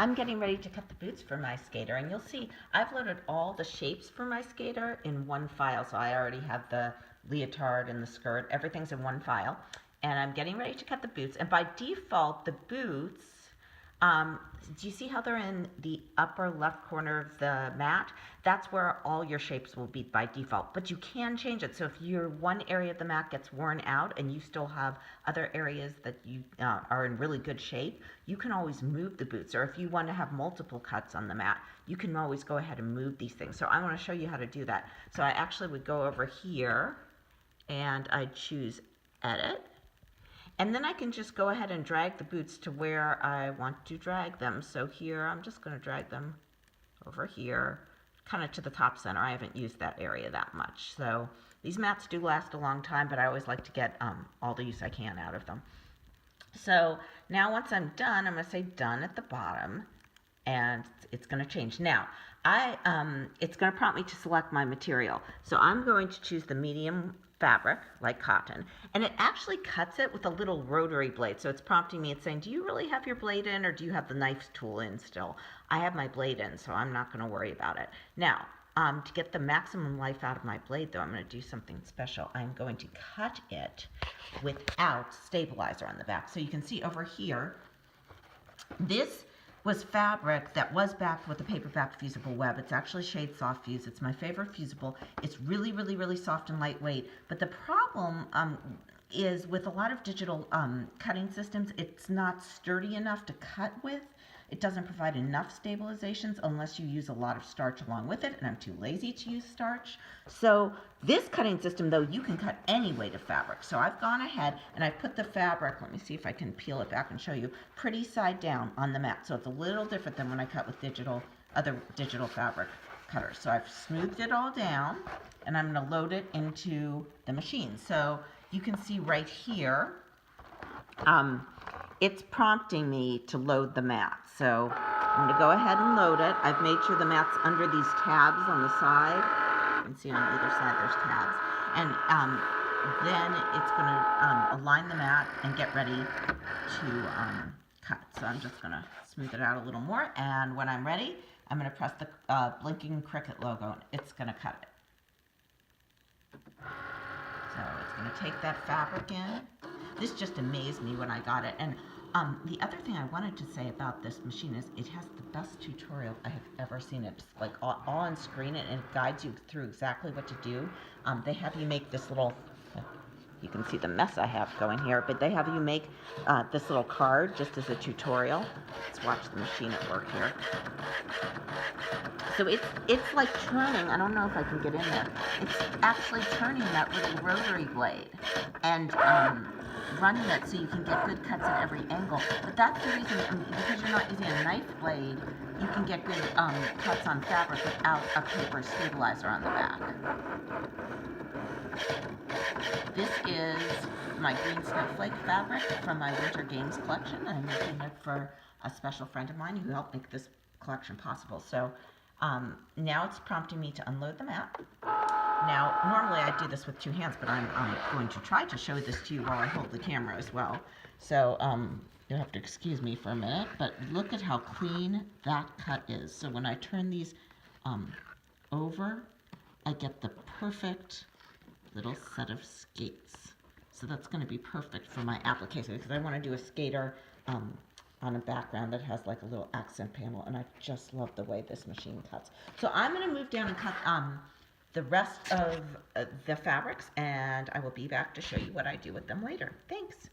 I'm getting ready to cut the boots for my skater, and you'll see I've loaded all the shapes for my skater in one file. So I already have the leotard and the skirt, everything's in one file, and I'm getting ready to cut the boots. And by default, the boots, do you see how they're in the upper left corner of the mat? That's where all your shapes will be by default, but you can change it. So if your one area of the mat gets worn out and you still have other areas that you are in really good shape, you can always move the boots. Or if you want to have multiple cuts on the mat, you can always go ahead and move these things. So I want to show you how to do that. So I actually would go over here and I'd choose Edit. And then I can just go ahead and drag the boots to where I want to drag them. So here, I'm just going to drag them over here, kind of to the top center. I haven't used that area that much. So these mats do last a long time, but I always like to get all the use I can out of them. So now once I'm done, I'm going to say done at the bottom, and it's going to change. Now, it's going to prompt me to select my material. So I'm going to choose the medium fabric, like cotton, and it actually cuts it with a little rotary blade. So it's prompting me, it's saying, do you really have your blade in, or do you have the knife tool in still? I have my blade in, so I'm not going to worry about it. Now, to get the maximum life out of my blade, though, I'm going to do something special. I'm going to cut it without stabilizer on the back. So you can see over here, this was fabric that was backed with a paperback fusible web. It's actually shade soft fuse. It's my favorite fusible. It's really, really, really soft and lightweight. But the problem is with a lot of digital cutting systems, it's not sturdy enough to cut with. It doesn't provide enough stabilizations unless you use a lot of starch along with it, and I'm too lazy to use starch. So this cutting system, though, you can cut any weight of fabric. So I've gone ahead and I've put the fabric, let me see if I can peel it back and show you, pretty side down on the mat. So it's a little different than when I cut with other digital fabric cutters. So I've smoothed it all down, and I'm going to load it into the machine. So you can see right here, it's prompting me to load the mat. So I'm going to go ahead and load it. I've made sure the mat's under these tabs on the side. You can see on either side there's tabs. And then it's going to align the mat and get ready to cut. So I'm just going to smooth it out a little more. And when I'm ready, I'm going to press the blinking cricket logo, and it's going to cut it. So it's going to take that fabric in. This just amazed me when I got it. And the other thing I wanted to say about this machine is it has the best tutorial I have ever seen. It's like all on screen, and it guides you through exactly what to do. They have you make this little, you can see the mess I have going here, but they have you make this little card just as a tutorial. Let's watch the machine at work here. So it's like turning, I don't know if I can get in there, it's actually turning that little rotary blade and running it so you can get good cuts at every angle. But that's the reason, because you're not using a knife blade, you can get good cuts on fabric without a paper stabilizer on the back. This is my green snowflake fabric from my winter games collection. I'm making it for a special friend of mine who helped make this collection possible. So now it's prompting me to unload the mat. Now, normally I do this with two hands, but I'm going to try to show this to you while I hold the camera as well. So you'll have to excuse me for a minute, but look at how clean that cut is. So when I turn these over, I get the perfect little set of skates. So that's going to be perfect for my application, because I want to do a skater on a background that has like a little accent panel, and I just love the way this machine cuts. So I'm going to move down and cut the rest of the fabrics, and I will be back to show you what I do with them later. Thanks.